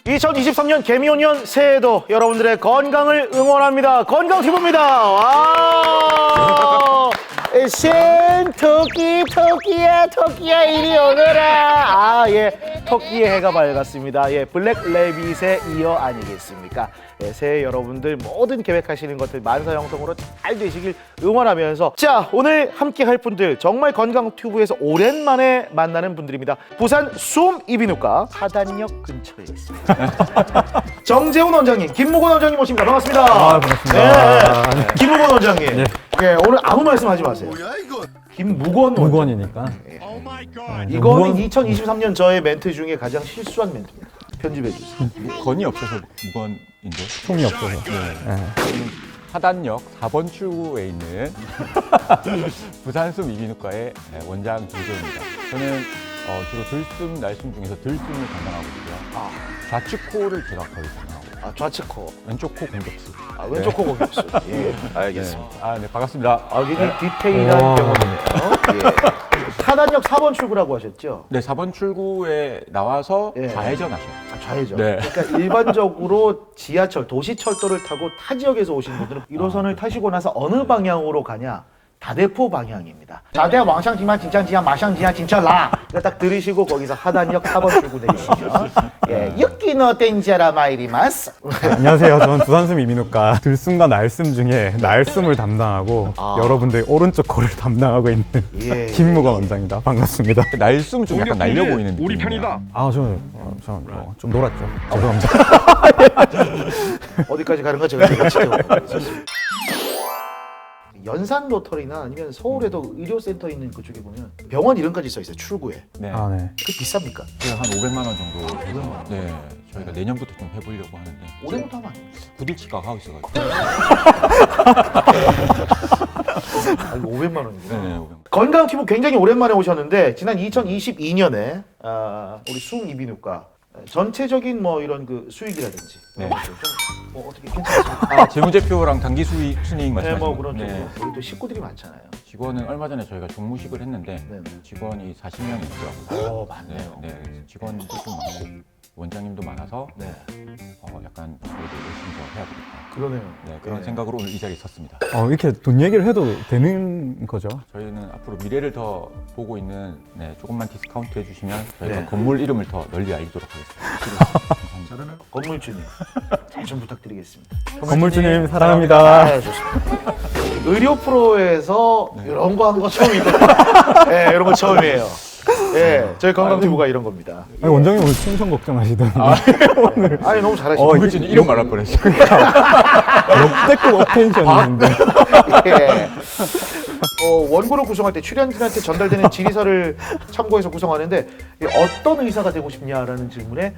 2023년 개미오년 새해에도 여러분들의 건강을 응원합니다. 건강튜브입니다. 와! 토끼야 이리 오너라. 예, 토끼의 해가 밝았습니다. 예, 블랙 레빗에 이어 아니겠습니까? 예, 새해 여러분들 모든 계획하시는 것들 만사형통으로 잘 되시길 응원하면서, 자, 오늘 함께 할 분들 정말 건강튜브에서 오랜만에 만나는 분들입니다. 부산 숨 이비인후과 하단역 근처에 있습니다. 정재훈 원장님, 김무건 원장님 모십니다. 반갑습니다. 반갑습니다. 네. 김무건 원장님. 네. 예, 오늘 아무 말씀하지 마세요. 뭐야 이거? 김무건 원장. 무건이니까. 이거는 2023년 저의 멘트 중에 가장 실수한 멘트입니다. 편집해 주세요. 건이 없어서 무건인데. 총이 없어서. 저는 하단역 4번 출구에 있는 부산숨 이비인후과의 원장 김재훈입니다. 저는 주로 들숨, 날숨 중에서 들숨을 담당하고 있고요. 좌측 코를 제가 거의 담당하고 있어요. 좌측 코. 왼쪽 코 공격수. 왼쪽 코 공격수. 예, 알겠습니다. 네, 반갑습니다. 굉장히 디테일한 병원이네요. 예. 하단역 4번 출구라고 하셨죠? 네, 4번 출구에 나와서 예. 좌회전하셔요. 좌회전. 네. 그러니까 일반적으로 지하철, 도시철도를 타고 타 지역에서 오신 분들은 1호선을 타시고 나서 어느 방향으로 가냐? 다대포 방향입니다. 자대 왕샹지만 진창지야 마샹지야 진철라. 이거 딱 들으시고 거기서 하단역 4번 출구 내리시죠. 예, 여기는 땡자라 마이리마스. 안녕하세요. 저는 부산숨 이비인후과 들숨과 날숨 중에 날숨을 담당하고 여러분들 오른쪽 코를 담당하고 있는 예. 김무건 원장입니다. 반갑습니다. 날숨 좀 약간 날려 보이는 느낌. 우리 편이다. 저는 좀 놀았죠. 죄송합니다. 어디까지 가는 거 제가 지켜보고 있었습니다. 연산 로터리나 아니면 서울에도 의료센터 있는 그쪽에 보면 병원 이름까지 써 있어요. 출구에. 네. 네. 그 비쌉니까? 한 500만 원 정도. 500만 원. 네. 저희가 내년부터 좀 해보려고 하는데. 올해부터 하면 안 돼요. 구딜치과가 하고 있어가지고. 아니, 500만 원이구나. 네, 500만 원. 건강 피부 굉장히 오랜만에 오셨는데 지난 2022년에 우리 숨 이비인후과 전체적인 뭐 이런 그 수익이라든지 네. 뭐 어떻게 괜찮으세요? 재무제표랑 단기 수익 순이익 네, 말씀하시는 뭐 거. 그런 네. 쪽으로 우리 또 식구들이 많잖아요. 직원은 얼마 전에 저희가 종무식을 했는데 네. 직원이 40명이 있더라고요. 많네요. 네, 네. 직원도 좀 많고 원장님도 많아서 네, 약간 저희도 열심히 더 해야 되겠다. 그러네요. 네, 그런 네. 생각으로 오늘 이 자리에 섰습니다. 이렇게 돈 얘기를 해도 되는 거죠? 저희는 앞으로 미래를 더 보고 있는 조금만 디스카운트 해주시면 저희가 네. 건물 이름을 더 널리 알리도록 하겠습니다. 감사합니다. 건물주님 잘 좀 부탁드리겠습니다. 건물주님 사랑합니다. 좋습니다. 의료 프로에서 이런 거 한 거 처음이고, 네, 이런 거 처음이에요. 예, 저희 건강튜브가 이런 겁니다. 아니, 원장님 오늘 텐션 걱정하시더니 아니 너무 잘하시네요. 건물주님 이름 말할 뻔했어요. 역대급 업텐션인데. 예. 원고를 구성할 때 출연진한테 전달되는 질의서를 참고해서 구성하는데 어떤 의사가 되고 싶냐라는 질문에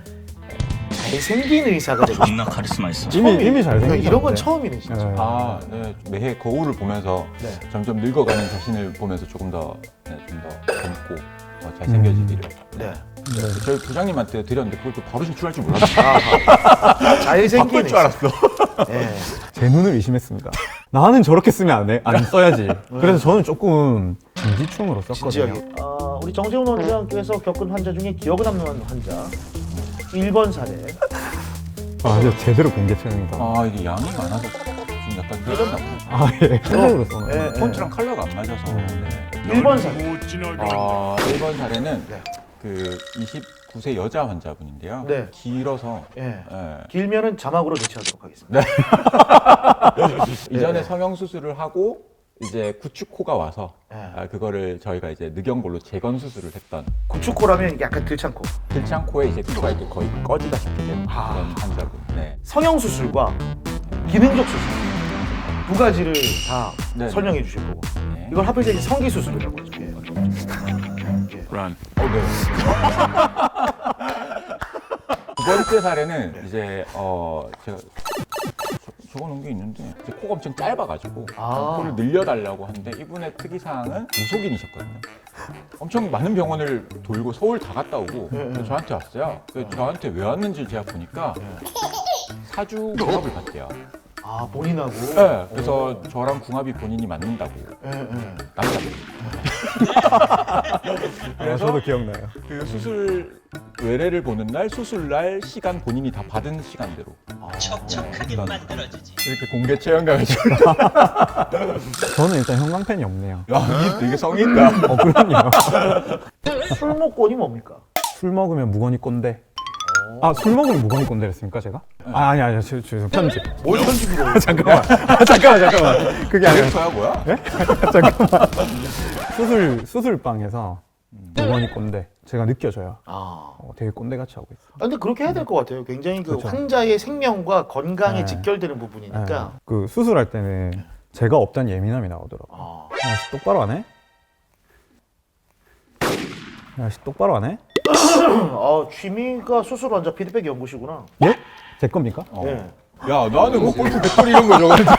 잘생긴 의사가 되고 싶다. 겁나 카리스마 있어. 이미 잘생긴 이런 건 처음이네 진짜. 네. 매해 거울을 보면서 네. 점점 늙어가는 자신을 보면서 조금 더 젊고 잘생겨지기를. 네. 저희 부장님한테 드렸는데 그걸 또 바로 제출할 줄 몰랐어요. 잘생긴 바꿀 줄 알았어. 예. 제 눈을 의심했습니다. 나는 저렇게 쓰면 안 써야지. 그래서 저는 조금 진지충으로 썼거든요. 진지하게. 우리 정재훈 원장께서 겪은 환자 중에 기억에 남는 환자 1번 사례. 진짜 제대로 공개 촬영이다. 이게 양이 많아서 좀 약간 힘들었나 보네. 예. 생각으로 써놔요. 폰트랑 컬러가 안 맞아서. 1번 사례. 1번 사례는 네. 그 29세 여자 환자분인데요. 네. 길어서 예. 예. 길면은 자막으로 대체하도록 하겠습니다. 이전에 네. 성형 수술을 하고 이제 구축코가 와서 네. 그거를 저희가 이제 늑연골로 재건 수술을 했던 구축코라면 약간 들창코. 들창코에 이제 피부가 이렇게 거의 꺼지다시피 된 그런 환자분. 네. 성형 수술과 기능적 수술 두 가지를 다 네. 설명해 주실 거고 네. 이걸 합해서 이제 성기 수술이라고 하죠. 예. 런. 네. 두 번째 사례는 이제 제가 적어놓은 게 있는데 이제 코가 엄청 짧아가지고 코를 늘려달라고 하는데 이분의 특이사항은 무속인이셨거든요. 엄청 많은 병원을 돌고 서울 다 갔다 오고 저한테 왔어요. 그래서 저한테 왜 왔는지 제가 보니까 사주 작업을 받대요. 아 본인하고. 네, 그래서 저랑 궁합이 본인이 맞는다고. 예, 예. 남자분. 그래서 저도 기억나요. 그 수술 외래를 보는 날, 수술 날 시간 본인이 다 받은 시간대로 척척하게 만들어주지. 이렇게 공개 체험가가지고. 저는 일단 형광펜이 없네요. 야, 이 되게 성의 있다. 그럼요. 술 먹고니 뭡니까? 술 먹으면 무건이 꼰대. 아, 술 먹으면 무건이 꼰대 했습니까, 제가? 아, 아니, 죄송 편집. 뭘 편집으로? 잠깐만. 그게 아니라. 저야 뭐야? 잠깐만. 수술방에서 무건이 꼰대. 제가 느껴져요. 아. 되게 꼰대같이 하고 있어. 근데 그렇게 해야 될 것 같아요. 굉장히 그 그렇죠. 환자의 생명과 건강에 네. 직결되는 부분이니까. 그 수술할 때는 제가 없던 예민함이 나오더라고. 아. 야, 씨, 똑바로 안 해? 야, 씨, 똑바로 안 해? 취미가 수술 환자 피드백 연구시구나. 예? 제 겁니까? 예. 야, 나는 뭐 골프 배터리 이런 거 적었는데.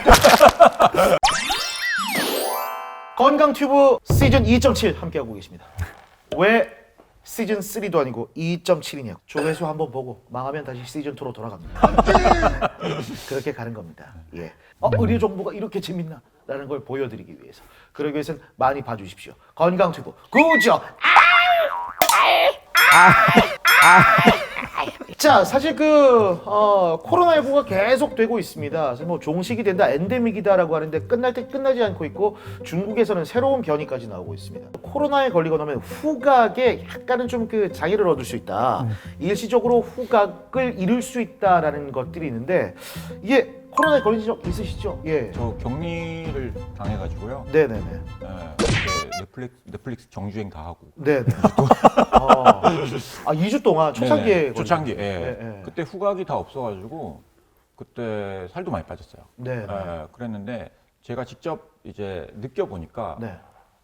건강 튜브 시즌 2.7 함께하고 계십니다. 왜 시즌 3도 아니고 2.7이냐? 조회수 한번 보고 망하면 다시 시즌 2로 돌아갑니다. 그렇게 가는 겁니다. 예. 의료 정보가 이렇게 재밌나? 라는 걸 보여드리기 위해서. 그러기 위해서는 많이 봐주십시오. 건강 튜브 구조. 자, 사실 코로나19가 계속 되고 있습니다. 그래서 뭐 종식이 된다, 엔데믹이다라고 하는데 끝날 때 끝나지 않고 있고 중국에서는 새로운 변이까지 나오고 있습니다. 코로나에 걸리고 나면 후각에 약간은 좀 그 장애를 얻을 수 있다. 일시적으로 후각을 잃을 수 있다라는 것들이 있는데 이게 코로나에 걸린 적 있으시죠? 예. 저 격리를 당해가지고요. 네네네. 이제 넷플릭스 정주행 다 하고. 네네. 2주 동안 초창기에 네네, 초창기. 예. 예. 그때 후각이 다 없어가지고 그때 살도 많이 빠졌어요. 네. 그랬는데 제가 직접 이제 느껴보니까 네.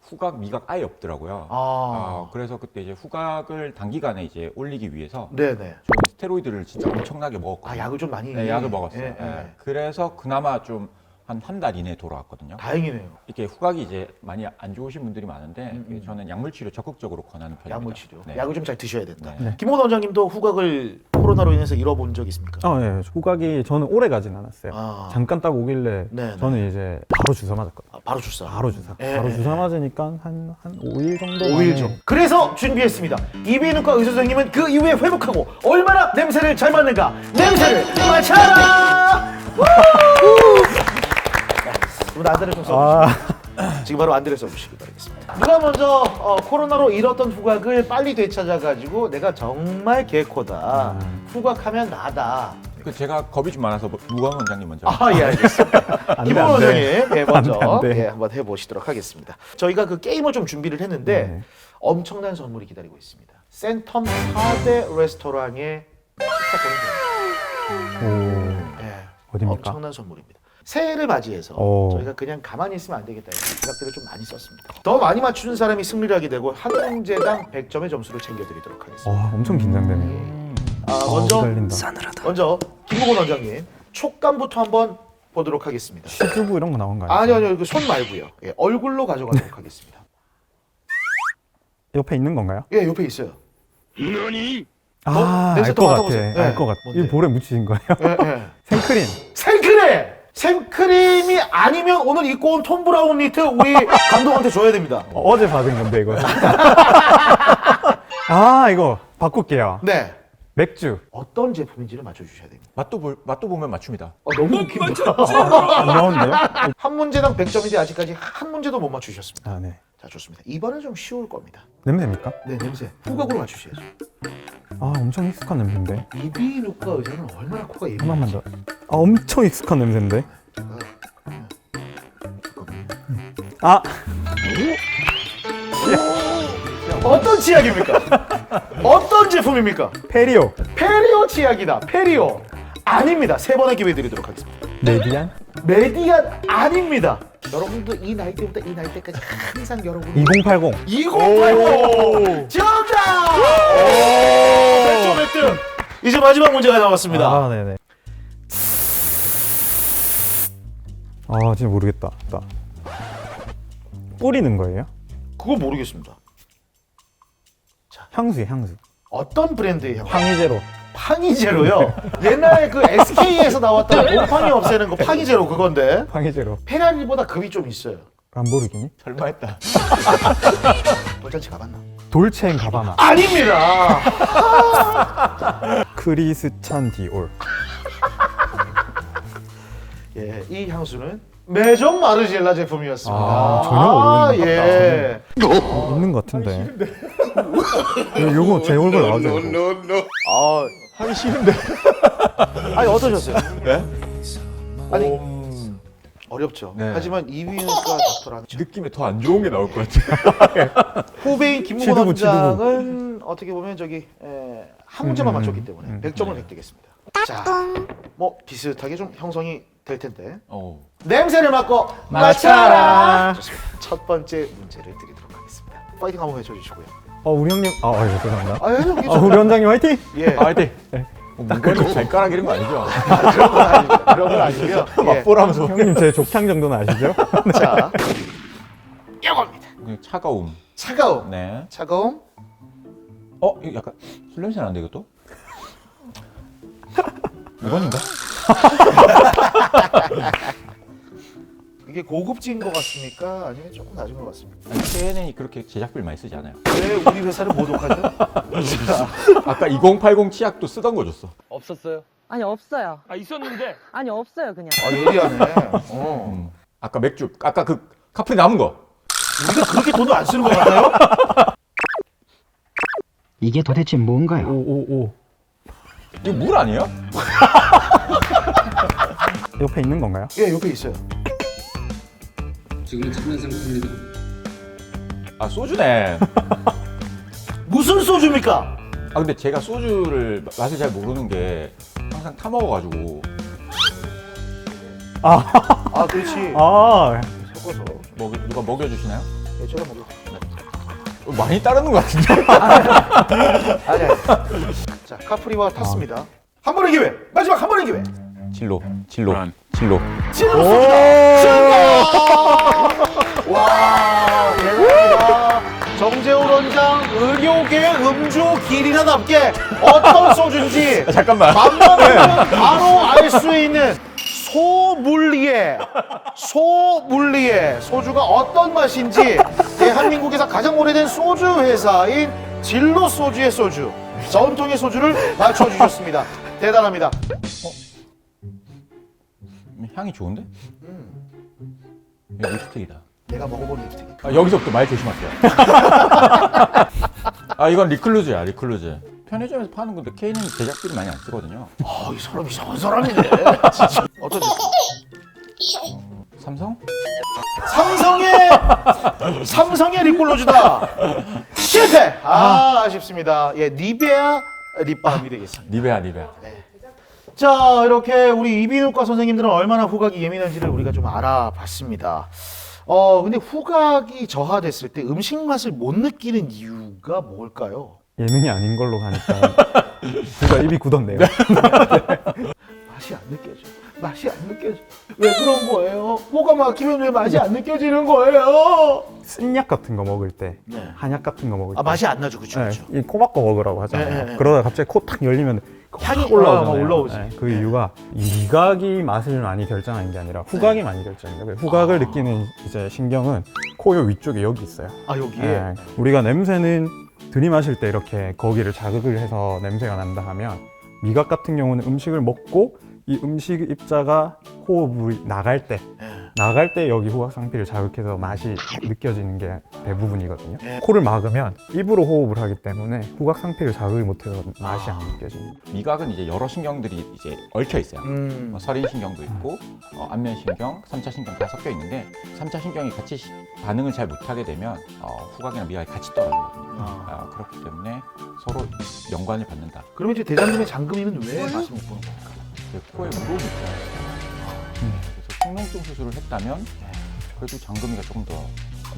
후각 미각 아예 없더라고요. 그래서 그때 이제 후각을 단기간에 이제 올리기 위해서 네네. 저는 스테로이드를 진짜 엄청나게 먹었거든요. 약을 좀 많이. 네, 약을 먹었어요. 예, 예. 예. 그래서 그나마 좀 한 달 이내에 돌아왔거든요. 다행이네요. 이렇게 후각이 이제 많이 안 좋으신 분들이 많은데 저는 약물 치료 적극적으로 권하는 편입니다. 약물 치료. 네. 약을 좀 잘 드셔야 된다. 네. 김홍원 원장님도 후각을 코로나로 인해서 잃어본 적 있습니까? 예. 후각이 저는 오래 가진 않았어요. 아. 잠깐 딱 오길래 네, 저는 이제 바로 주사 맞았거든요. 바로 출사. 바로 주사. 예, 바로 예. 주사 맞으니까 한 5일 정도 5일 만에 정. 그래서 준비했습니다. 이비인후과 의사 선생님은 그 이후에 회복하고 얼마나 냄새를 잘 맡는가? 냄새를 맡아라! 여러분 안대를 좀 써주시고 지금 바로 안대를 써주시기 바라겠습니다. 누가 먼저 코로나로 잃었던 후각을 빨리 되찾아가지고 내가 정말 개코다. 후각하면 나다. 그 제가 겁이 좀 많아서 무광 원장님 먼저. 예, 알겠습니다. 안 돼, 김홍원 안 돼. 원장님, 예, 먼저 안 돼. 예, 한번 해보시도록 하겠습니다. 저희가 그 게임을 좀 준비를 했는데 네. 엄청난 선물이 기다리고 있습니다. 센텀 파데 레스토랑의 식사권입니다. 예, 어딥니까? 엄청난 선물입니다. 새해를 맞이해서 오. 저희가 그냥 가만히 있으면 안 되겠다 해서 부탁들을 좀 많이 썼습니다. 더 많이 맞추는 사람이 승리를 하게 되고 한 문제당 100점의 점수를 챙겨드리도록 하겠습니다. 엄청 긴장되네. 기다린다. 먼저 김무곤 원장님 촉감부터 한번 보도록 하겠습니다. 슈즈부 이런 거 나온 거 아니에요? 아니요, 그 손 말고요. 예, 얼굴로 가져가도록 하겠습니다. 옆에 있는 건가요? 예, 옆에 있어요. 알 냄새 것 또 같아. 맡아보세요. 네. 알 것 같아. 뭔데? 이 볼에 묻히신 거예요? 예, 예. 생크림. 생크림! 생크림이 아니면 오늘 입고 온 톰 브라운 니트 우리 감독한테 줘야 됩니다. 어제 받은 건데 이거. 이거 바꿀게요. 네. 맥주. 어떤 제품인지를 맞춰주셔야 됩니다. 맛도 보면 맞춥니다. 너무 웃깁니다. 안 나오는데요? 한 문제당 100점인데 아직까지 한 문제도 못 맞추셨습니다. 네. 자, 좋습니다. 이번엔 좀 쉬울 겁니다. 냄새입니까? 네, 냄새. 후각으로 맞추셔야죠. 엄청 익숙한 냄새인데. 이비인후과 의사는 얼마나 코가 예민한지. 하나만 더. 엄청 익숙한 냄새인데. 어떤 치약입니까? 어떤 제품입니까? 페리오. 페리오 치약이다. 페리오. 아닙니다. 세 번의 기회 드리도록 하겠습니다. 메디안. 메디안 아닙니다. 여러분도 이 나이 때부터 이 나이 때까지 항상 여러분이 2080. 2080 정답! 100점 획득! 이제 마지막 문제가 나왔습니다. 네네. 진짜 모르겠다. 뿌리는 거예요? 그거 모르겠습니다. 향수에 향수. 어떤 브랜드의 향? 황희제로. 팡이제로요. 옛날에 그 SK에서 나왔던 곰팡이 없애는 거 팡이제로 그건데 팡이제로. 페라리보다 급이 좀 있어요. 람보르기니? 설마 했다. 돌잔치 가봤나? 돌체인 가바나. 아닙니다. 크리스찬 디올. 예, 이 향수는 메종 마르지엘라 제품이었습니다. 전혀 모르는 것 예. 있는 것 같은데. 요거 제 얼굴 나오죠? 이거. 아, 하기 싫은데. 아니 어떠셨어요? 네? 아니 어렵죠. 네. 하지만 이비인후과 닥터라는 느낌에 더 안 좋은 게 나올 것 같아. 후배인 김무건 치두부, 원장은 어떻게 보면 저기 한 문제만 맞췄기 때문에 100점을 획득했습니다. 자, 뭐 비슷하게 좀 형성이 될 텐데 냄새를 맡고 맞춰라. 좋습니다. 첫 번째 문제를 드리도록 하겠습니다. 파이팅 한번 해줘주시고요. 우리 형님. 예, 죄송합니다. 아, 예, 여기 우리 원장님 화이팅! 예, 화이팅. 물건이 발가락 이런 거 아니죠? 그런 건 아니고요. 예. 맛보라면서. 형님 제 족향 정도는 아시죠? 자, 이겁니다. 차가움. 차가움. 네. 차가움. 이거 약간 술 냄새 나는데 이것도? 이건인가? 이게 고급진 것 같습니까? 아니면 조금 낮은 것 같습니까? 아니, KNN이 그렇게 제작비를 많이 쓰지 않아요. 왜 우리 회사를 모독하죠? 아까 2080 치약도 쓰던 거 줬어. 없었어요? 아니 없어요. 아 있었는데. 아니 없어요 그냥. 아, 예리하네. 아까 맥주, 아까 그 카프리 남은 거. 우리가 그렇게 돈을 안 쓰는 것 같나요? 이게 도대체 뭔가요? 오. 이거 물 아니에요? 옆에 있는 건가요? 예, 옆에 있어요. 지금은 참는 상태입니다. 아, 소주네. 무슨 소주입니까? 근데 제가 소주를 맛을 잘 모르는 게 항상 타 먹어가지고 아, 그렇지. 섞어서. 누가 먹여주시나요? 예, 제가 먹을게요. 많이 따르는 것 같은데. 아니. 자, 카프리와 탔습니다. 한 번의 기회. 마지막 한 번의 기회. 진로. Run. 진로. 진로 소주다. 승가! 와, 대단하다. 정재훈 원장 의료계 음주 길이나답게 어떤 소주인지 잠깐만. 맛보면 바로 알 수 있는 소물리에 소주가 어떤 맛인지 대한민국에서 가장 오래된 소주 회사인 진로 소주의 소주 전통의 소주를 맞춰주셨습니다. 대단합니다. 향이 좋은데? 이거 립스틱이다. 내가 먹어본 립스틱. 여기서부터 말 조심하세요. 이건 리클루즈야, 리클루즈. 편의점에서 파는 건데 K는 제작비를 많이 안 쓰거든요. 이 사람 이상한 사람이네. 진짜. 어쩌지? 삼성? 삼성의 립글로즈다. 실패. 아쉽습니다. 예, 니베아 립밤이 되겠습니다. 니베아. 자, 이렇게 우리 이비인후과 선생님들은 얼마나 후각이 예민한지를 우리가 좀 알아봤습니다. 근데 후각이 저하됐을 때 음식 맛을 못 느끼는 이유가 뭘까요? 예능이 아닌 걸로 가니까 진짜 입이 굳었네요. 맛이 안 느껴져. 왜 그런 거예요? 뭐가 막히면 왜 맛이 안 느껴지는 거예요? 쓴약 같은 거 먹을 때, 네. 한약 같은 거 먹을 때, 맛이 안 나죠, 그쵸? 이 코막고 먹으라고 하잖아요. 네. 그러다가 갑자기 코 탁 열리면 향이 올라오잖아요. 올라오지. 그 이유가 이 미각이 맛을 많이 결정하는 게 아니라 후각이 많이 결정해요. 후각을 느끼는 이제 신경은 코 요 위쪽에 여기 있어요. 여기에? 네. 우리가 냄새는 들이마실 때 이렇게 거기를 자극을 해서 냄새가 난다 하면 미각 같은 경우는 음식을 먹고 이 음식 입자가 호흡이 나갈 때 여기 후각 상피를 자극해서 맛이 느껴지는 게 대부분이거든요. 코를 막으면 입으로 호흡을 하기 때문에 후각 상피를 자극을 못해서 맛이 안 느껴집니다. 미각은 이제 여러 신경들이 이제 얽혀 있어요. 뭐 서린 신경도 있고 안면 신경, 3차 신경 다 섞여 있는데 3차 신경이 같이 반응을 잘 못하게 되면 후각이나 미각이 같이 떨어지거든요. 그렇기 때문에 서로 연관을 받는다. 그러면 이제 대장님의 장금이는 왜 맛을 못 보는 겁니까? 코에 물혹이 있잖아요. 그래서 속농증 수술을 했다면 그래도 장금이가 조금 더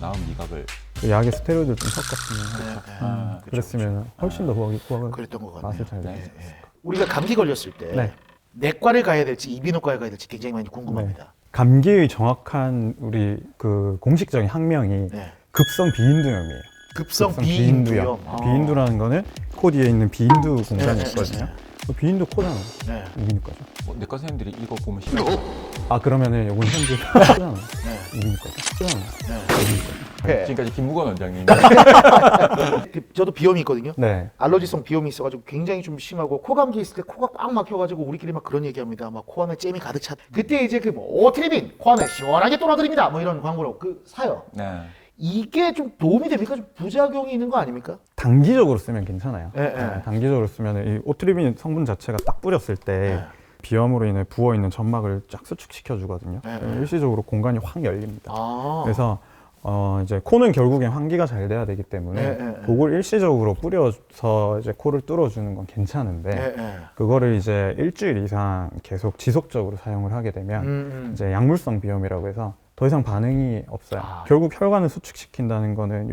나은 미각을 그 약에 스테로이드를 좀 섞었으면 그랬으면 훨씬 더 후각을 그랬던 것 같네요. 맛을 잘 네. 느낄 수 있을 것 우리가 감기 걸렸을 때 네. 내과를 가야 될지 이비인후과에 가야 될지 굉장히 많이 궁금합니다. 감기의 정확한 우리 그 공식적인 학명이 네. 급성 비인두염이에요. 급성 비인두염. 비인두라는 거는 코 뒤에 있는 비인두 공간이 네, 있거든요. 비인도 코잖아. 네. 이비인후과죠. 내과 선생님들이 이거 보면 싫어. 아 그러면은 요건 현재 코잖아. 네. 이비인후과죠. 코잖아. 네. 지금까지 김무건 원장님. 저도 비염이 있거든요. 네. 알러지성 비염이 있어가지고 굉장히 좀 심하고 코감기 있을 때 코가 꽉 막혀가지고 우리끼리 막 그런 얘기합니다. 막 코안에 잼이 가득 찼. 그때 이제 그뭐 오트리빈 코안에 시원하게 돌아드립니다. 뭐 이런 광고로 사요. 네. 이게 좀 도움이 됩니까? 좀 부작용이 있는 거 아닙니까? 단기적으로 쓰면 괜찮아요. 예, 예. 단기적으로 쓰면 이 오트리빈 성분 자체가 딱 뿌렸을 때 예. 비염으로 인해 부어 있는 점막을 쫙 수축시켜 주거든요. 예, 예. 일시적으로 공간이 확 열립니다. 아. 그래서 이제 코는 결국엔 환기가 잘 돼야 되기 때문에 예, 예, 예. 그걸 일시적으로 뿌려서 이제 코를 뚫어주는 건 괜찮은데 예, 예. 그거를 이제 일주일 이상 계속 지속적으로 사용을 하게 되면 이제 약물성 비염이라고 해서 더 이상 반응이 없어요. 아. 결국 혈관을 수축시킨다는 거는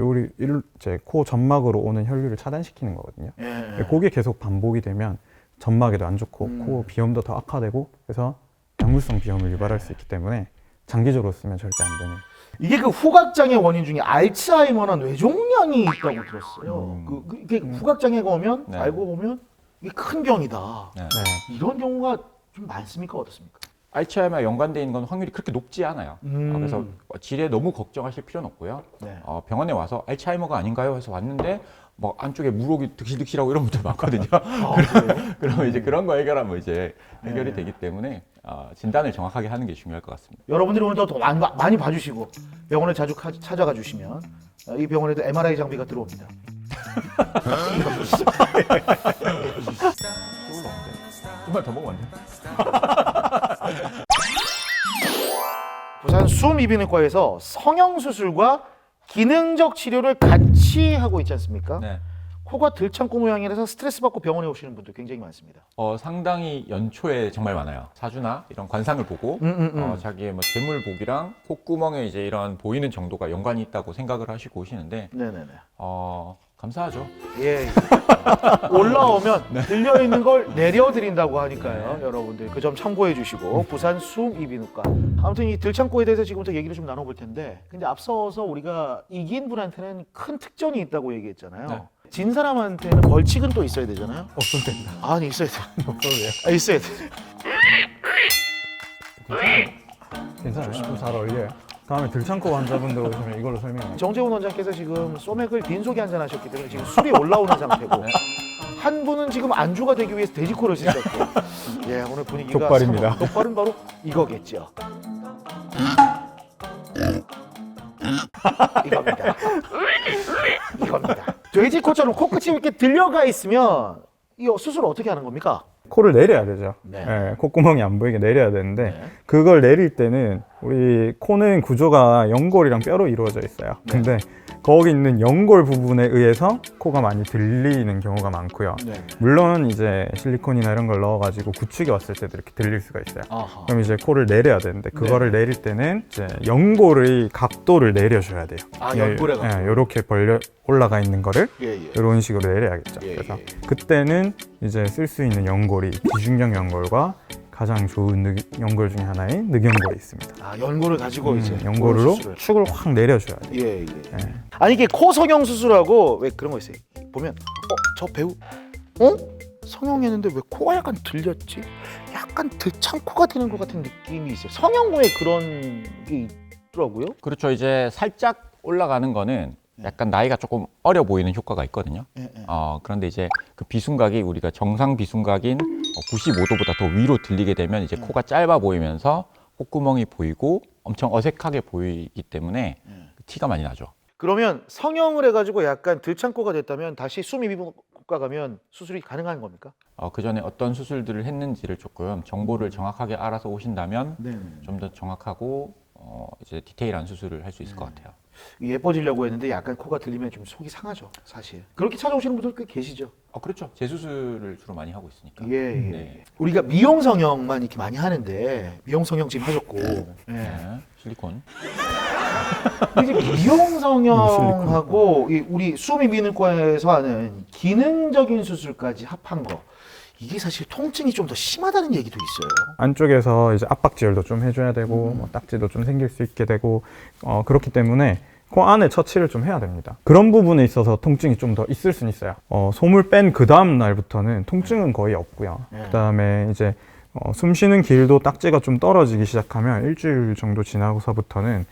이제 코 점막으로 오는 혈류를 차단시키는 거거든요. 예, 예. 그게 계속 반복이 되면 점막에도 안 좋고 코 비염도 더 악화되고 그래서 약물성 비염을 유발할 수 있기 때문에 장기적으로 쓰면 절대 안 되는. 이게 그 후각장애 원인 중에 알츠하이머나 뇌종양이 있다고 들었어요. 이게 후각장애가 오면 네. 알고 보면 이게 큰 병이다. 네. 네. 이런 경우가 좀 많습니까? 어떻습니까? 알츠하이머와 연관되어 있는 건 확률이 그렇게 높지 않아요. 음. 그래서 질에 너무 걱정하실 필요는 없고요. 네. 병원에 와서 알츠하이머가 아닌가요? 해서 왔는데 뭐 안쪽에 물혹이 득실득실하고 이런 분들 많거든요. 그래요? 그러면 이제 그런 거 해결하면 이제 해결이 네. 되기 때문에 진단을 정확하게 하는 게 중요할 것 같습니다. 여러분들이 오늘 더 많이 봐주시고 병원을 자주 찾아가 주시면 이 병원에도 MRI 장비가 들어옵니다. 정말 더 먹으면 안 돼요? 부산 숨이비인후과에서 성형수술과 기능적 치료를 같이 하고 있지 않습니까? 네. 코가 들창고 모양이라서 스트레스 받고 병원에 오시는 분들 굉장히 많습니다. 상당히 연초에 정말 많아요. 사주나 이런 관상을 보고 자기의 뭐 재물복이랑 콧구멍에 이제 이런 보이는 정도가 연관이 있다고 생각을 하시고 오시는데 네네네. 감사하죠. 예. 올라오면 들려 있는 걸 내려드린다고 하니까요. 여러분들 그 점 참고해 주시고 부산 숨이비인후과. 아무튼 이 들창고에 대해서 지금부터 얘기를 좀 나눠볼 텐데, 근데 앞서서 우리가 이긴 분한테는 큰 특전이 있다고 얘기했잖아요. 네. 진 사람한테는 벌칙은 또 있어야 되잖아요. 없을 때입니다. 아니 있어야 돼. 있어야 돼. 괜찮아요. 좀 잘 어울려요. 다음에 들창코 환자분들 오시면 이걸로 설명해요. 정재훈 원장께서 지금 소맥을 빈속에 한잔 하셨기 때문에 지금 술이 올라오는 상태고 한 분은 지금 안주가 되기 위해서 돼지코를 쓰셨고 예, 오늘 분위기가 족발입니다. 족발은 바로 이거겠죠. 이겁니다. 이겁니다. 돼지코처럼 코끝이 이렇게 들려가 있으면 이 수술을 어떻게 하는 겁니까? 코를 내려야 되죠. 네. 네, 콧구멍이 안 보이게 내려야 되는데 네. 그걸 내릴 때는 우리 코는 구조가 연골이랑 뼈로 이루어져 있어요. 근데 거기 있는 연골 부분에 의해서 코가 많이 들리는 경우가 많고요. 네. 물론 이제 실리콘이나 이런 걸 넣어가지고 구축이 왔을 때도 이렇게 들릴 수가 있어요. 아하. 그럼 이제 코를 내려야 되는데 그거를 내릴 때는 이제 연골의 각도를 내려줘야 돼요. 아, 연골의 각도. 이렇게 벌려 올라가 있는 거를 예, 예. 이런 식으로 내려야겠죠. 예, 그래서 예. 그때는 이제 쓸 수 있는 연골이 비중격 연골과 가장 좋은 연골 중에 하나인 늑연골이 있습니다. 아, 연골을 가지고 이제 연골로 수술을. 축을 확 내려줘야 돼요. 예, 예. 예. 아니 이게 코 성형 수술하고 왜 그런 거 있어요. 보면 저 배우 성형했는데 왜 코가 약간 들렸지? 약간 들창코가 되는 것 같은 느낌이 있어요. 성형 후에 그런 게 있더라고요. 그렇죠. 이제 살짝 올라가는 거는 약간 나이가 조금 어려 보이는 효과가 있거든요. 예, 예. 그런데 이제 그 비순각이 우리가 정상 비순각인 95도보다 더 위로 들리게 되면 이제 코가 짧아 보이면서 콧구멍이 보이고 엄청 어색하게 보이기 때문에 티가 많이 나죠. 그러면 성형을 해가지고 약간 들창코가 됐다면 다시 숨이비인후과 가면 수술이 가능한 겁니까? 그 전에 어떤 수술들을 했는지를 조금 정보를 정확하게 알아서 오신다면 네. 좀 더 정확하고 이제 디테일한 수술을 할 수 있을 것 같아요. 예뻐지려고 했는데 약간 코가 들리면 좀 속이 상하죠, 사실. 그렇게 찾아오시는 분들 꽤 계시죠. 그렇죠. 재수술을 주로 많이 하고 있으니까. 예, 예. 네. 우리가 미용 성형만 이렇게 많이 하는데 미용 성형 지금 하셨고, 예. 네. 실리콘. 이제 미용 성형하고 우리 수미비인후과에서 하는 기능적인 수술까지 합한 거, 이게 사실 통증이 좀 더 심하다는 얘기도 있어요. 안쪽에서 이제 압박지혈도 좀 해줘야 되고 뭐 딱지도 좀 생길 수 있게 되고 그렇기 때문에 코 안에 처치를 좀 해야 됩니다. 그런 부분에 있어서 통증이 좀 더 있을 수는 있어요. 솜을 뺀 그 다음 날부터는 통증은 거의 없고요. 그 다음에 이제 숨 쉬는 길도 딱지가 좀 떨어지기 시작하면 일주일 정도 지나고서부터는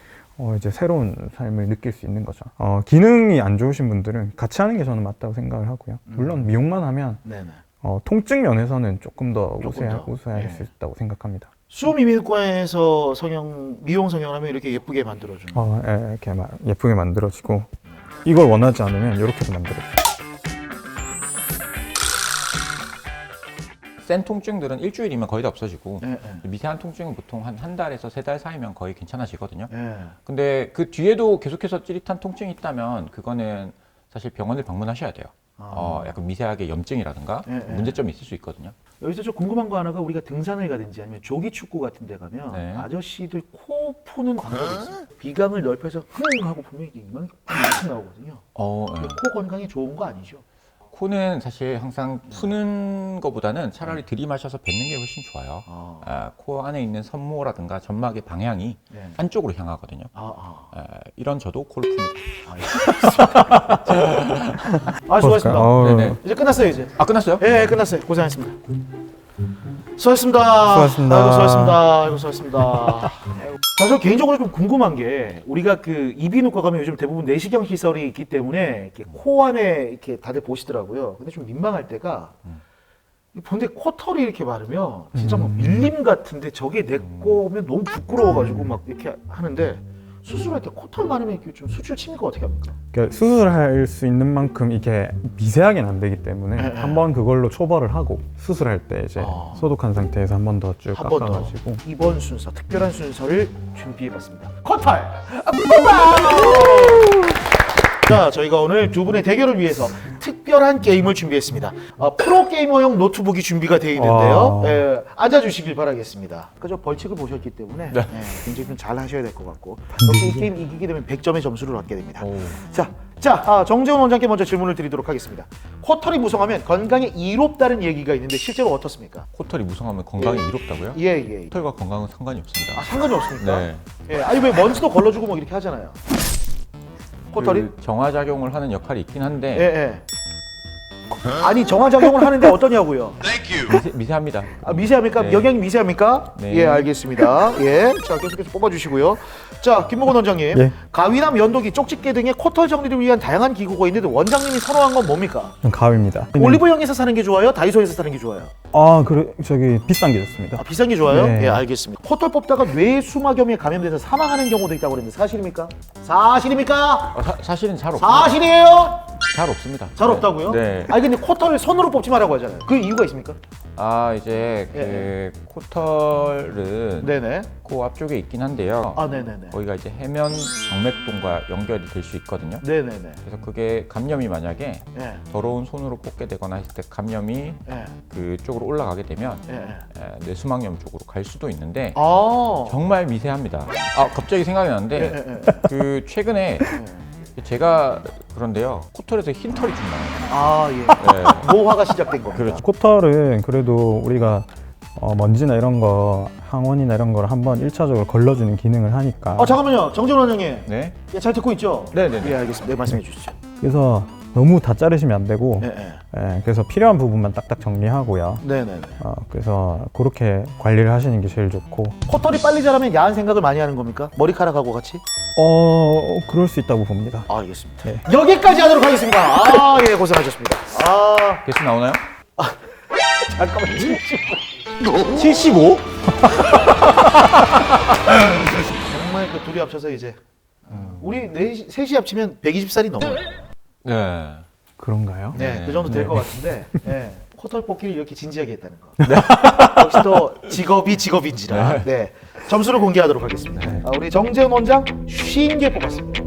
이제 새로운 삶을 느낄 수 있는 거죠. 기능이 안 좋으신 분들은 같이 하는 게 저는 맞다고 생각을 하고요. 물론 미용만 하면 네네. 통증 면에서는 조금 더 조금 더. 우수할 예. 수 있다고 생각합니다. 수미미과에서 미용 성형하면 이렇게 예쁘게 만들어주는. 예, 이렇게 예쁘게 만들어지고 이걸 원하지 않으면 이렇게도 만들어져요. 센 통증들은 일주일이면 거의 다 없어지고 예, 미세한 통증은 보통 한 달에서 3달 사이면 거의 괜찮아지거든요. 예. 근데 그 뒤에도 계속해서 찌릿한 통증이 있다면 그거는 사실 병원을 방문하셔야 돼요. 약간 미세하게 염증이라든가 예, 예. 문제점이 있을 수 있거든요. 여기서 좀 궁금한 거 하나가 우리가 등산을 가든지 아니면 조기 축구 같은 데 가면 네. 아저씨들 코 푸는 광고가 있어요. 비강을 넓혀서 흥 하고 보면 이게 이만큼 나오거든요. 예. 코 건강에 좋은 거 아니죠? 코는 사실 항상 푸는 것보다는 차라리 들이마셔서 뱉는 게 훨씬 좋아요. 코 안에 있는 섬모라든가 점막의 방향이 네. 안쪽으로 향하거든요. 이런 저도 코를 풉니다. 수고하셨습니다. 네네. 이제 끝났어요 이제. 끝났어요? 예, 끝났어요. 고생하셨습니다. 수고하셨습니다. 수고하셨습니다. 아이고, 수고하셨습니다. 아이고, 수고하셨습니다. 저 개인적으로 좀 궁금한 게 우리가 그 이비인후과 가면 요즘 대부분 내시경 시설이 있기 때문에 이렇게 코 안에 이렇게 다들 보시더라고요. 근데 좀 민망할 때가 근데 코털이 이렇게 마르면 진짜 막 밀림 같은데 저게 내 거면 너무 부끄러워가지고 막 이렇게 하는데 수술할 때 코털 마르면 이렇게 좀 수술 침입가 어떻게 합니까? 그러니까 수술할 수 있는 만큼 이게 미세하게는 안 되기 때문에 한번 그걸로 초벌을 하고 수술할 때 이제 소독한 상태에서 한 번 더 쭉 한 번 더 깎아가지고 이번 순서 특별한 순서를 준비해봤습니다. 코털! 자, 저희가 오늘 두 분의 대결을 위해서 특별한 게임을 준비했습니다. 프로게이머용 노트북이 준비가 되어 있는데요. 예, 앉아주시길 바라겠습니다. 그저 벌칙을 보셨기 때문에 네. 굉장히 좀 잘 하셔야 될 것 같고 역시 이 게임 이기게 되면 100점의 점수를 얻게 됩니다. 오. 자, 정재훈 원장께 먼저 질문을 드리도록 하겠습니다. 코털이 무성하면 건강에 이롭다는 얘기가 있는데 실제로 어떻습니까? 코털이 무성하면 건강에 이롭다고요? 예. 코털과 건강은 상관이 없습니다. 상관이 없습니까? 네. 예, 아니 왜 먼지도 걸러주고 뭐 이렇게 하잖아요. 코털이? 그 정화작용을 하는 역할이 있긴 한데 예. 아니 정화작용을 하는데 어떠냐고요? 미세합니다. 미세합니까? 네. 영향이 미세합니까? 네. 예, 알겠습니다. 예, 자 계속해서 뽑아주시고요. 자, 김목원 원장님, 예. 가위나 면도기, 쪽집게 등의 코털 정리를 위한 다양한 기구가 있는데 원장님이 선호한 건 뭡니까? 가위입니다. 올리브영에서 사는 게 좋아요? 다이소에서 사는 게 좋아요? 저기 비싼 게 좋습니다. 비싼 게 좋아요? 네. 예, 알겠습니다. 코털 뽑다가 뇌수막염에 감염돼서 사망하는 경우도 있다고 그랬는데 사실입니까? 사실입니까? 사실은 잘 없습니다. 사실이에요? 잘 없습니다. 잘 네. 없다고요? 네. 아니 근데 코털을 손으로 뽑지 말라고 하잖아요. 그 이유가 있습니까? 이제 예, 그 코털은 네네. 코 앞쪽에 있긴 한데요. 네네네. 거기가 이제 해면 정맥동과 연결이 될 수 있거든요. 네네네. 그래서 그게 감염이 만약에 예. 더러운 손으로 뽑게 되거나 했을 때 감염이 예. 그쪽으로 올라가게 되면 예. 뇌수막염 쪽으로 갈 수도 있는데 아. 정말 미세합니다. 갑자기 생각이 나는데 예. 그 최근에 제가 그런데요 코털에서 흰 털이 좀 나요. 예. 네. 노화가 시작된 겁니다. 그렇죠. 코털은 그래도 우리가 먼지나 이런 거, 항원이나 이런 걸 한번 1차적으로 걸러주는 기능을 하니까 잠깐만요. 정재훈 원장님. 네. 예, 잘 듣고 있죠? 네네네. 예, 알겠습니다. 네, 말씀해 주시죠. 그래서 너무 다 자르시면 안 되고 예. 그래서 필요한 부분만 딱딱 정리하고요. 네네네. 그래서 그렇게 관리를 하시는 게 제일 좋고 코털이 빨리 자라면 야한 생각을 많이 하는 겁니까? 머리카락하고 같이? 그럴 수 있다고 봅니다. 알겠습니다. 네. 여기까지 하도록 하겠습니다. 예, 고생하셨습니다. 개수 나오나요? 잠깐만, 75? 정말 그 둘이 합쳐서 이제 우리 셋이 합치면 120살이 넘어요. 네. 그런가요? 네, 네. 그 정도 될 것 같은데 코털 뽑기를 이렇게 진지하게 했다는 거. 역시 또 직업인지라. 네. 점수를 공개하도록 하겠습니다. 우리 정재훈 원장 50개 뽑았습니다.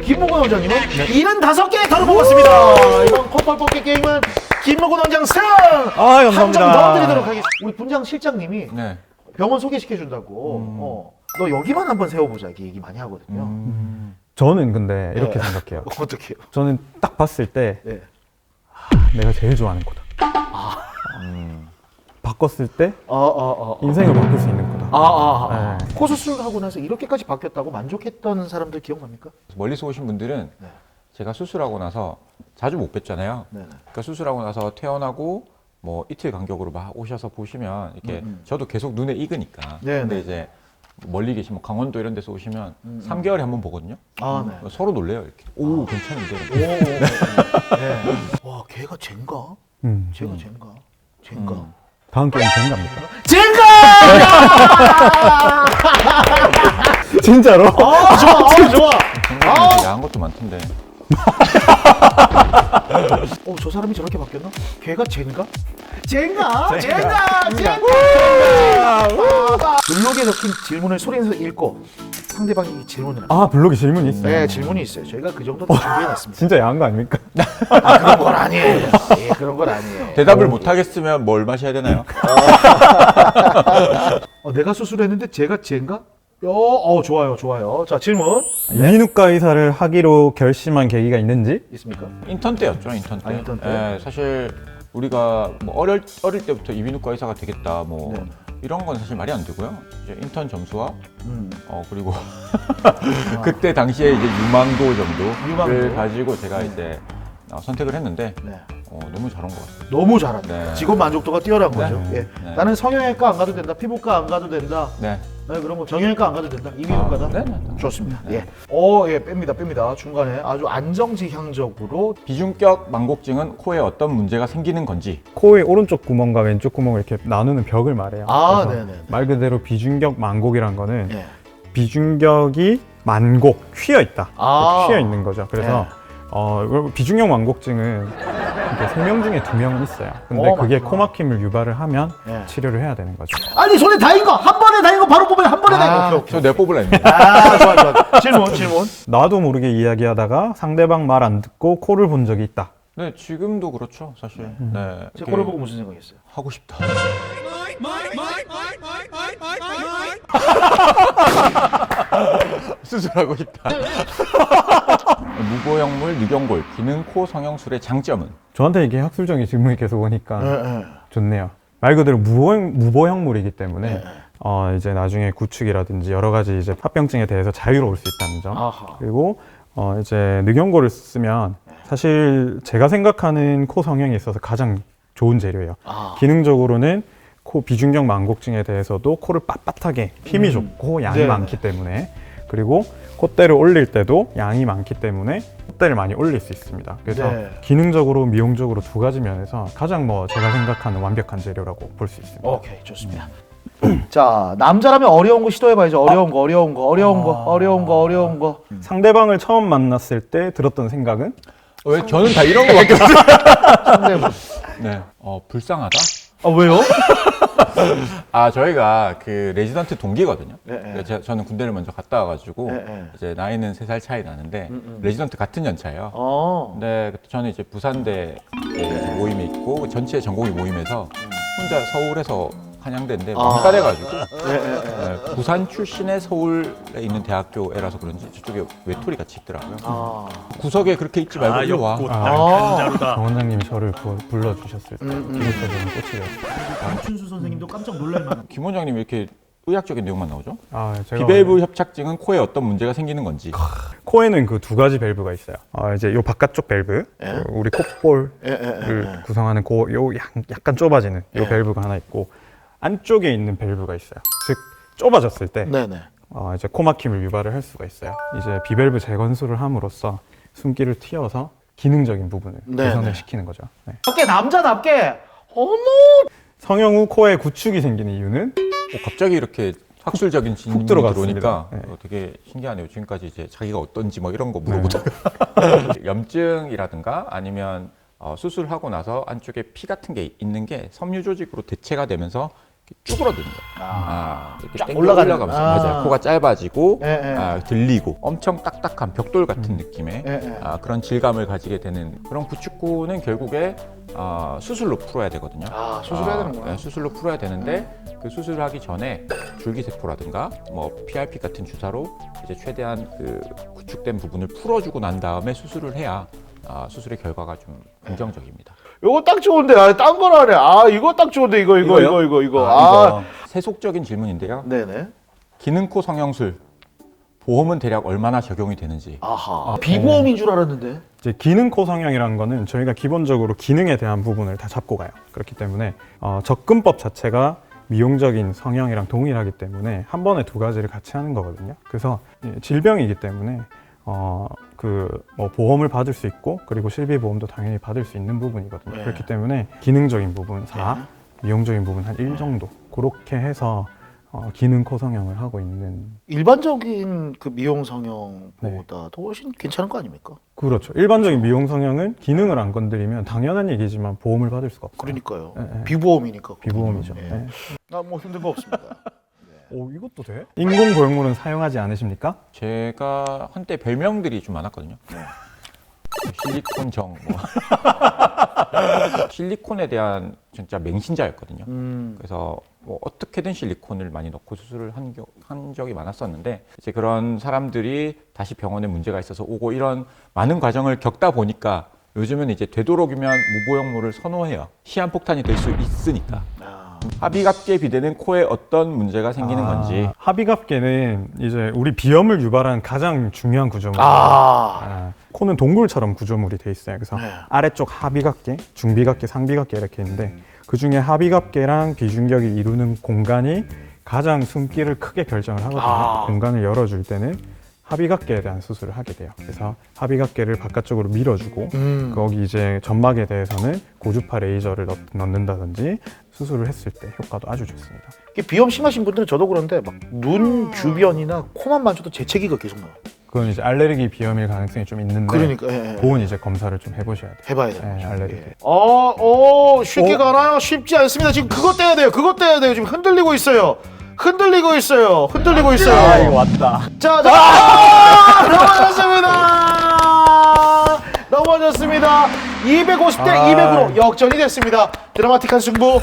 김목원 원장님은 75개 털을 뽑았습니다. 이번 코털 뽑기 게임은 김목원 원장 승! 감사합니다. 한 점 더 드리도록 하겠습니다. 우리 분장 실장님이 네. 병원 소개시켜준다고 너 여기만 한번 세워보자 이렇게 얘기 많이 하거든요. 저는 근데 이렇게 생각해요. 어떻게요? 저는 딱 봤을 때 네. 내가 제일 좋아하는 거다. 바꿨을 때 인생을 바꿀 수 있는 거다. 네. 코 수술하고 나서 이렇게까지 바뀌었다고 만족했던 사람들 기억납니까? 멀리서 오신 분들은 네. 제가 수술하고 나서 자주 못 뵀잖아요. 네네. 그러니까 수술하고 나서 퇴원하고 뭐 이틀 간격으로 막 오셔서 보시면 이렇게 저도 계속 눈에 익으니까. 네, 근데 네. 이제 멀리 계시면 강원도 이런 데서 오시면 3개월에 한 번 보거든요. 아, 네. 서로 놀래요 이렇게. 오 괜찮은데. 오, 네. 와, 걔가 젠가? 쟤가 젠가? 젠가? 다음 게임 젠가입니까? 젠가! 진짜로? 좋아, 좋아. 생각보다 야한 것도 많던데. 저 사람이 저렇게 바뀌었나? 걔가 젠가? 젠가! 블록에 적힌 질문을 소리내서 읽고 상대방이 질문을 합니다. 아 블록에 질문이 있어요? 네, 질문이 있어요. 저희가 그 정도는 준비해놨습니다. 진짜 야한 거 아닙니까? 그런 건 아니에요. 예, 그런 건 아니에요. 대답을 못 하겠으면 뭘 마셔야 되나요? 내가 수술했는데 제가 젠가? 좋아요, 좋아요. 자, 질문 이민후과 의사를 하기로 결심한 계기가 있는지? 있습니까? 인턴 때였죠, 인턴 때. 인턴 때? 예, 사실 우리가 뭐 어릴 때부터 이비인후과 의사가 되겠다, 뭐 네. 이런 건 사실 말이 안 되고요. 이제 인턴 점수와 그리고 아. 그때 당시에 이제 유망도 정도를 유망도. 가지고 제가 이제 선택을 했는데 네. 너무 잘 온 것 같아요. 너무 잘한다. 네. 직업 만족도가 뛰어난 거죠. 예. 네. 나는 성형외과 안 가도 된다, 피부과 안 가도 된다, 네. 그런 거 정형외과 안 가도 된다, 이비인후과다. 네. 좋습니다. 예. 뺍니다. 중간에 아주 안정지향적으로 비중격 망곡증은 코에 어떤 문제가 생기는 건지. 코의 오른쪽 구멍과 왼쪽 구멍을 이렇게 나누는 벽을 말해요. 아, 그래서 네네. 말 그대로 비중격 만곡이란 거는 예. 비중격이 만곡, 휘어 있다. 아. 휘어 있는 거죠. 그래서 비중격 만곡증은 이렇게 3명 중에 2명은 있어요. 근데 그게 맞구나. 코막힘을 유발을 하면 예. 치료를 해야 되는 거죠. 아니 손에 닿은 거 한 번에 닿은 거 바로 뽑으면 한 번에 닿은 거. 오케이. 저 내 뽑으려 했는데. 좋아. 질문. 나도 모르게 이야기하다가 상대방 말 안 듣고 코를 본 적이 있다. 네, 지금도 그렇죠, 사실. 네. 제 코를 보고 무슨 생각이었어요? 하고 싶다. 수술하고 싶다. 무보형물 유경골 기능 코 성형술의 장점은? 저한테 이게 학술적인 질문이 계속 오니까 예. 좋네요. 말 그대로 무보형물이기 때문에 네. 이제 나중에 구축이라든지 여러 가지 이제 합병증에 대해서 자유로울 수 있다는 점. 아하. 그리고 이제 늑연골을 쓰면 사실 제가 생각하는 코 성형에 있어서 가장 좋은 재료예요. 기능적으로는 코 비중격 만곡증에 대해서도 코를 빳빳하게 힘이 좋고 양이 네네. 많기 때문에, 그리고 콧대를 올릴 때도 양이 많기 때문에 콧대를 많이 올릴 수 있습니다. 그래서 네. 기능적으로 미용적으로 두 가지 면에서 가장 제가 생각하는 완벽한 재료라고 볼 수 있습니다. 오케이, 좋습니다. 자, 남자라면 어려운 거 시도해봐야죠. 어려운 거. 상대방을 처음 만났을 때 들었던 생각은? 왜 저는 다 이런 거밖에 없어요. 상대방. 네. 불쌍하다? 왜요? 저희가 그 레지던트 동기거든요. 네. 그러니까 저는 군대를 먼저 갔다 와가지고 네. 이제 나이는 3살 차이 나는데 레지던트 같은 연차예요. 어. 근데 그때 저는 이제 부산대 모임에 있고 전체 전공의 모임에서 혼자 서울에서 한양대인데 헷갈려가지고 네, 부산 출신의 서울에 있는 대학교애라서 그런지 저쪽에 외톨이 같이 있더라고요. 구석에 그렇게 있지 말고 일로 와. 정 원장님이 저를 불러주셨을 때 기록적인 꽃이었어요. 강춘수 선생님도 깜짝 놀랄 만한. 김 원장님 왜 이렇게 의학적인 내용만 나오죠? 제가 비밸브 협착증은 코에 어떤 문제가 생기는 건지. 코에는 그 두 가지 밸브가 있어요. 이제 요 바깥쪽 밸브, 우리 콧볼을 구성하는 요 약간 좁아지는 요 밸브가 하나 있고, 안쪽에 있는 밸브가 있어요. 즉 좁아졌을 때 네네. 이제 코막힘을 유발을 할 수가 있어요. 이제 비밸브 재건술을 함으로써 숨기를 틔워서 기능적인 부분을 개선을 시키는 거죠. 네. 남자답게. 어머. 성형 후 코에 구축이 생기는 이유는 갑자기 이렇게 학술적인 질문이 들어갔습니다. 들어오니까 네. 되게 신기하네요. 지금까지 이제 자기가 어떤지 뭐 이런 거 물어보다가 염증이라든가 아니면 수술하고 나서 안쪽에 피 같은 게 있는 게 섬유 조직으로 대체가 되면서 쭈그러드는 거예요. 이렇게 쫙 땡겨 올라가는 올라가면서 거. 맞아요. 코가 짧아지고 예. 들리고 엄청 딱딱한 벽돌 같은 느낌의 예. 그런 질감을 가지게 되는 그런 구축구는 결국에 수술로 풀어야 되거든요. 수술해야 되는구나. 네, 수술로 풀어야 되는데 그 수술을 하기 전에 줄기세포라든가 뭐 PRP 같은 주사로 이제 최대한 그 구축된 부분을 풀어주고 난 다음에 수술을 해야 수술의 결과가 좀 긍정적입니다. 이거 딱 좋은데. 딴 거라네. 이거 딱 좋은데. 이거. 이거요? 세속적인 질문인데요. 네네. 기능코 성형술 보험은 대략 얼마나 적용이 되는지. 아하. 비보험인 줄 알았는데. 이제 기능코 성형이라는 거는 저희가 기본적으로 기능에 대한 부분을 다 잡고 가요. 그렇기 때문에 접근법 자체가 미용적인 성형이랑 동일하기 때문에 한 번에 두 가지를 같이 하는 거거든요. 그래서 질병이기 때문에 뭐 보험을 받을 수 있고 그리고 실비보험도 당연히 받을 수 있는 부분이거든요. 네. 그렇기 때문에 기능적인 부분 4, 미용적인 부분 한 1 정도 그렇게 해서 기능코 성형을 하고 있는. 일반적인 그 미용 성형보다 더 훨씬 괜찮은 거 아닙니까? 그렇죠. 일반적인 미용 성형은 기능을 안 건드리면 당연한 얘기지만 보험을 받을 수가 없어요. 그러니까요. 네. 비보험이니까. 비보험이죠. 예. 네. 뭐 힘든 거 없습니다. 이것도 돼? 인공 보형물은 사용하지 않으십니까? 제가 한때 별명들이 좀 많았거든요. 실리콘 정, 뭐. 실리콘에 대한 진짜 맹신자였거든요. 그래서 뭐 어떻게든 실리콘을 많이 넣고 수술을 한 적이 많았었는데 이제 그런 사람들이 다시 병원에 문제가 있어서 오고 이런 많은 과정을 겪다 보니까 요즘은 이제 되도록이면 무보형물을 선호해요. 시한폭탄이 될 수 있으니까. 합의갑계 비대는 코에 어떤 문제가 생기는 건지. 합의갑계는 이제 우리 비염을 유발하는 가장 중요한 구조물. 코는 동굴처럼 구조물이 돼 있어요. 그래서 네. 아래쪽 합의갑계, 중비갑계, 상비갑계 이렇게 있는데 그 중에 합의갑계랑 비중격이 이루는 공간이 가장 숨기를 크게 결정을 하거든요. 공간을 열어줄 때는 합의갑계에 대한 수술을 하게 돼요. 그래서 합의갑계를 바깥쪽으로 밀어주고 거기 이제 점막에 대해서는 고주파 레이저를 넣는다든지 수술을 했을 때 효과도 아주 좋습니다. 이게 비염 심하신 분들은 저도 그런데 막 눈 주변이나 코만 만져도 재채기가 계속 나와요. 그건 이제 알레르기 비염일 가능성이 좀 있는데 그러니까 그건 이제 검사를 좀 해보셔야 돼요. 해봐야 돼요. 네, 알레르기. 쉽게 가나요? 쉽지 않습니다. 지금 그것 떼야 돼요. 그것 떼야 돼요. 지금 흔들리고 있어요. 흔들리고 있어요. 이거 왔다. 자, 넘어졌습니다. 250대 200으로 역전이 됐습니다. 드라마틱한 승부.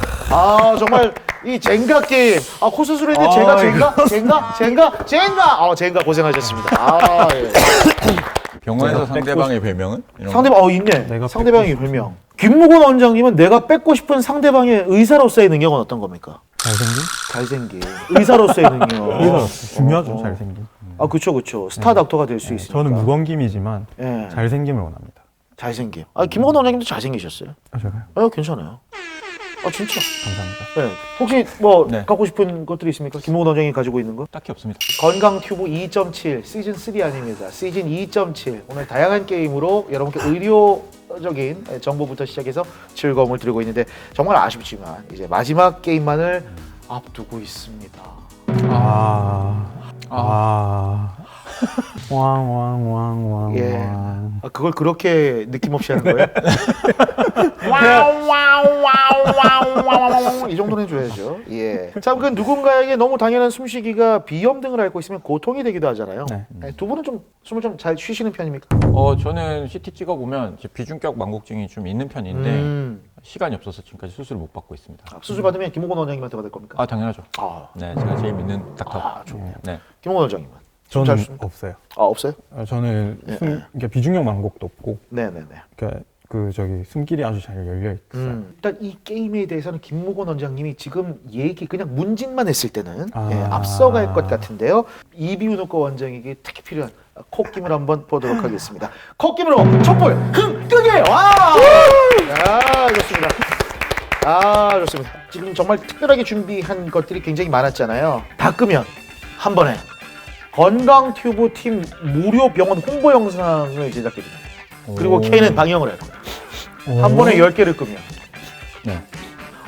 정말 이 젠가 게임. 코 수술했는데 젠가 고생하셨습니다. 예. 병원에서 상대방의 별명은? 이런 상대방 있네. 상대방의 별명. 김무곤 원장님은 내가 뺏고 싶은 상대방의 의사로서의 능력은 어떤 겁니까? 잘생긴. 의사로서의 능력. 의사로서 중요하죠. 잘생김. 그쵸. 스타 닥터가 될 수 있으니까. 저는 무건김이지만 예. 잘생김을 원합니다. 잘생김. 김무곤 원장님도 잘생기셨어요. 제가요? 괜찮아요. 진짜. 감사합니다. 네. 혹시 뭐 네. 갖고 싶은 것들이 있습니까? 김무곤 원장님이 가지고 있는 거? 딱히 없습니다. 건강 튜브 2.7 시즌 3 아닙니다. 시즌 2.7. 오늘 다양한 게임으로 여러분께 의료적인 정보부터 시작해서 즐거움을 드리고 있는데 정말 아쉽지만 이제 마지막 게임만을 앞두고 있습니다. 왕. 예. 그걸 그렇게 느낌 없이 하는 거예요? 이 정도는 해줘야죠. 예. 참, 그 누군가에게 너무 당연한 숨쉬기가 비염 등을 앓고 있으면 고통이 되기도 하잖아요. 네. 두 분은 좀 숨을 좀 잘 쉬시는 편입니까? 저는 CT 찍어보면 이제 비중격 망곡증이 좀 있는 편인데 시간이 없어서 지금까지 수술을 못 받고 있습니다. 수술 받으면 김무곤 원장님한테 받을 겁니까? 당연하죠. 네. 네, 제가 제일 믿는 닥터. 좋네요. 네. 김무곤 원장님은? 저는 잘 없어요. 없어요? 저는 그러니까 비중격 망곡도 없고 네네네. 그러니까 숨길이 아주 잘 열려 있어요. 일단 이 게임에 대해서는 김무곤 원장님이 지금 그냥 문진만 했을 때는 앞서갈 것 같은데요. 이비인후과 원장에게 특히 필요한 콧김을 한번 보도록 하겠습니다. 콧김으로 촛불 끄게! 좋습니다. 좋습니다. 지금 정말 특별하게 준비한 것들이 굉장히 많았잖아요. 다 끄면 한 번에 건강 튜브 팀 무료 병원 홍보 영상을 제작해줍니다. 그리고 K는 방영을 할 거예요. 한 번에 10개를 끄면. 네.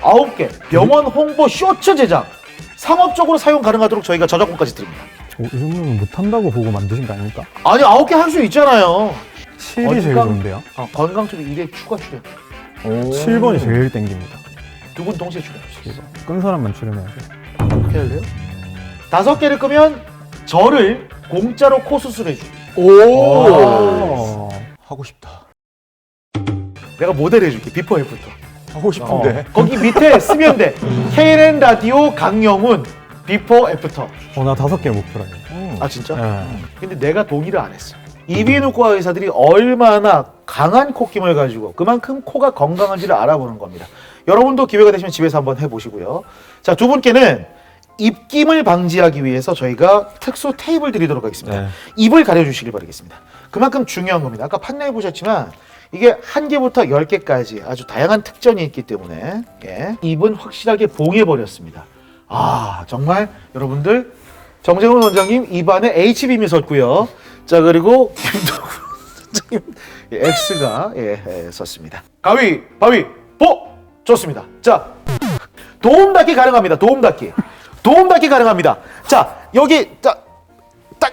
9개 병원 홍보 쇼츠 제작. 상업적으로 사용 가능하도록 저희가 저작권까지 드립니다. 이 정도면 못한다고 보고 만드신 거 아닙니까? 아니 9개 할 수 있잖아요. 7이 제일 좋은데요? 건강 튜브 1회 추가 출연. 7번이 제일 땡깁니다. 두 분 동시에 출연. 7번. 끈 사람만 출연해야죠. 어떻게 할래요? 5개를 끄면 저를 공짜로 코 수술해줘. 하고 싶다. 내가 모델 해줄게. 비포 애프터. 하고 싶은데. 거기 밑에 쓰면 돼. KNN 라디오 강영훈 비포 애프터. 나 5개 목표로 해요. 진짜? 네. 근데 내가 동의를 안 했어. 이비인후과 의사들이 얼마나 강한 콧김을 가지고 그만큼 코가 건강한지를 알아보는 겁니다. 여러분도 기회가 되시면 집에서 한번 해보시고요. 자, 두 분께는 입김을 방지하기 위해서 저희가 특수 테이블 드리도록 하겠습니다. 네. 입을 가려주시길 바라겠습니다. 그만큼 중요한 겁니다. 아까 판넬 보셨지만 이게 1개부터 10개까지 아주 다양한 특전이 있기 때문에 예, 입은 확실하게 봉해버렸습니다. 아 정말 여러분들 정재훈 원장님 입안에 H빔이 섰고요. 자 그리고 김동훈 원장님 X가 섰습니다. 가위바위보 좋습니다. 자 도움 닫기 가능합니다. 도움 닫기 가능합니다. 자 여기 딱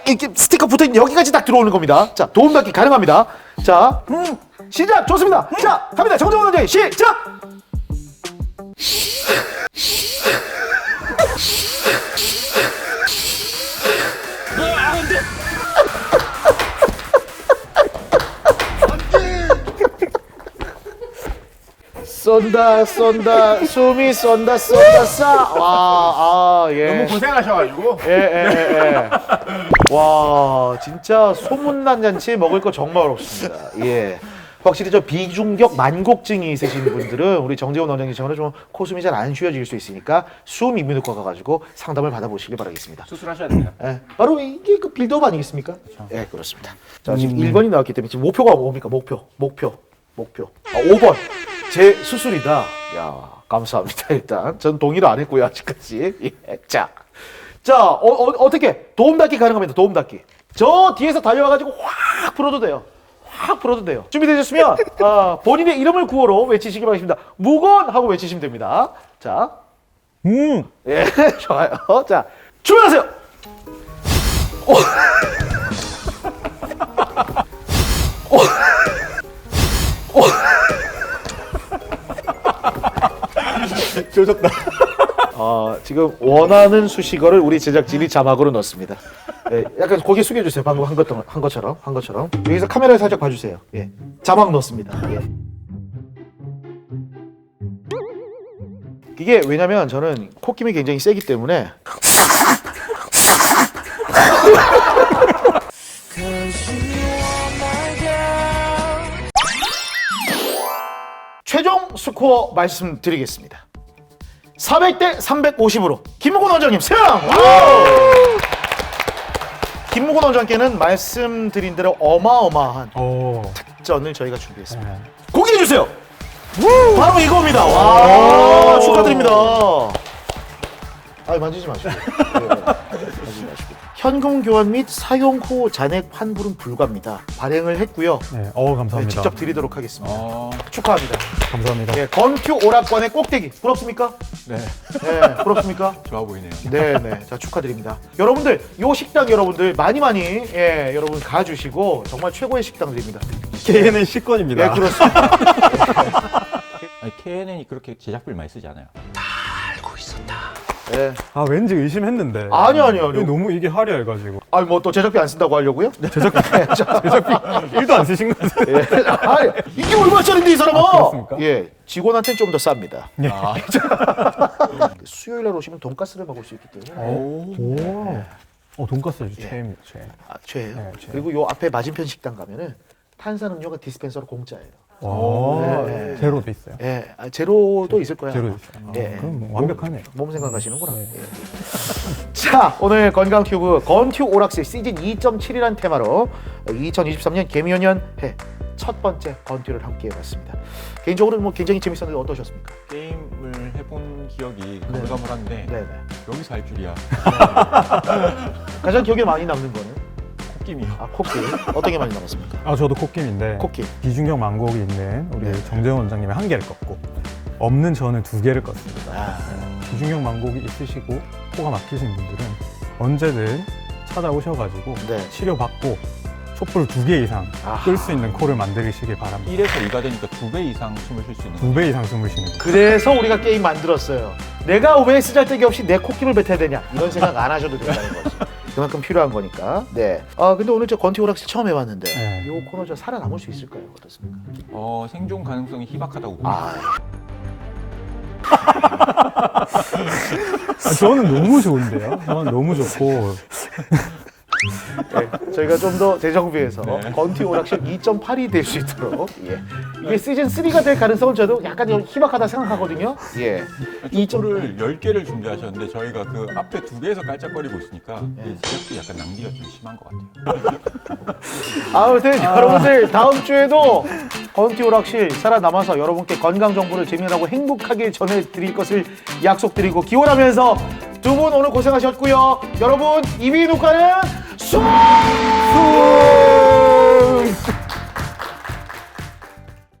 이렇게 스티커 붙어있는 여기까지 딱 들어오는 겁니다. 자 도움 닫기 가능합니다. 자 시작 좋습니다. 자 갑니다. 정정원 원장님 시작. 쏜다 숨이 쏜다 예. 너무 고생하셔가지고. 예. 와, 진짜 소문난 잔치 먹을 거 정말 어렵습니다. 예. 확실히 저 비중격 만곡증이 있으신 분들은 우리 정재훈 원장님처럼 좀 코숨이 잘 안 쉬어질 수 있으니까 숨 이비인후과 가가지고 상담을 받아보시길 바라겠습니다. 수술하셔야 됩니다. 예. 바로 이게 그 빌드업 아니겠습니까? 예, 그렇습니다. 자, 지금 1번이 나왔기 때문에 지금 목표가 뭡니까? 목표. 5번. 제 수술이다. 야, 감사합니다. 일단 전 동의를 안 했고요 아직까지. 예. 자, 어떻게 도움 닫기 가능합니다. 도움 닫기. 저 뒤에서 달려와가지고 확 풀어도 돼요. 준비되셨으면 본인의 이름을 구호로 외치시기 바라겠습니다. 무건 하고 외치시면 됩니다. 자, 예, 좋아요. 자, 준비하세요. 조졌다. 지금 원하는 수식어를 우리 제작진이 자막으로 넣습니다. 예, 약간 고개 숙여주세요. 방금 한 것처럼. 여기서 카메라에 살짝 봐주세요. 예, 자막 넣습니다. 예. 이게 왜냐면 저는 콧김이 굉장히 세기 때문에 최종 스코어 말씀드리겠습니다. 400대 350으로 김무곤 원장님 승! 김무곤 원장께는 말씀드린 대로 어마어마한 특전을 저희가 준비했습니다. 공개해 주세요. 바로 이겁니다. 와, 축하드립니다. 만지지 마시고. 만지지 마시고. 현금 교환 및 사용 후 잔액 환불은 불가합니다. 발행을 했고요. 네, 감사합니다. 네, 직접 드리도록 하겠습니다. 축하합니다. 감사합니다. 네, 건큐 오락관의 꼭대기 부럽습니까? 네. 네, 부럽습니까? 좋아 보이네요. 네. 자, 축하드립니다. 여러분들, 요 식당 여러분들 많이 여러분 가주시고 정말 최고의 식당들입니다. KNN 식권입니다. 네, 그렇습니다. 아니, KNN이 그렇게 제작비를 많이 쓰지 않아요. 네. 왠지 의심했는데. 아니요. 너무 이게 화려해가지고. 뭐 또 제작비 안 쓴다고 하려고요? 제작비 1도 안 쓰신 것 같아요. 아니, 이게 얼마짜리인데 이 사람아? 그렇습니까? 예, 직원한테는 좀 더 쌉니다. 예. 수요일 날 오시면 돈가스를 먹을 수 있기 때문에. 돈가스 최애입니다. 최애요. 네, 최애. 그리고 요 앞에 맞은편 식당 가면은 탄산음료가 디스펜서로 공짜예요. 네. 제로도 있어요. 예, 제로도 있을 거야. 제로 있어요. 예. 그럼 뭐 완벽하네요. 몸 생각하시는구나. 예. 자, 오늘 건강튜브 건튜 오락실 시즌 2.7이라는 테마로 2023년 개미연년 해 첫 번째 건튜를 함께 해봤습니다. 개인적으로 뭐 굉장히 재밌었는데 어떠셨습니까? 게임을 해본 기억이 가물가물한데 네네. 여기서 할 줄이야. 가장 기억에 많이 남는 거는 콧김이요. 코끼리. 어떤 게 많이 남았습니까? 저도 콧김인데 코끼리. 비중격 만곡이 있는 우리 네. 정재원 원장님이 1개를 껐고 없는 저는 2개를 껐습니다. 비중격 만곡이 있으시고 코가 막히신 분들은 언제든 찾아오셔가지고 네. 치료받고 촛불 2개 이상 끌 수 있는 코를 만드시길 바랍니다. 1에서 2가 되니까 2배 이상 숨을 쉴 수 있는 2배 이상 숨을 쉬는 거. 그래서 우리가 게임 만들었어요. 내가 왜 쓰잘데기 없이 내 코끼리를 뱉어야 되냐 이런 생각 안 하셔도 된다는 거지. 그만큼 필요한 거니까. 네. 근데 오늘 저 건티 오락실 처음 해봤는데 네. 이 코너 저 살아남을 수 있을까요? 어떻습니까? 생존 가능성이 희박하다고 봅니다. 저는 너무 좋은데요. 저는 너무 좋고 네, 저희가 좀 더 재정비해서 네. 건티 오락실 2.8이 될 수 있도록 예. 이게 시즌 3가 될 가능성은 저도 약간 좀 희박하다 생각하거든요. 예. 이쪽을 10개를 준비하셨는데 저희가 그 앞에 2개에서 깔짝거리고 있으니까 네. 제작비 약간 낭비가 좀 심한 것 같아요. 아무튼 여러분들 다음 주에도 건티 오락실 살아남아서 여러분께 건강 정보를 재미나고 행복하게 전해드릴 것을 약속드리고 기원하면서 두 분 오늘 고생하셨고요. 여러분 이비인후과는 수!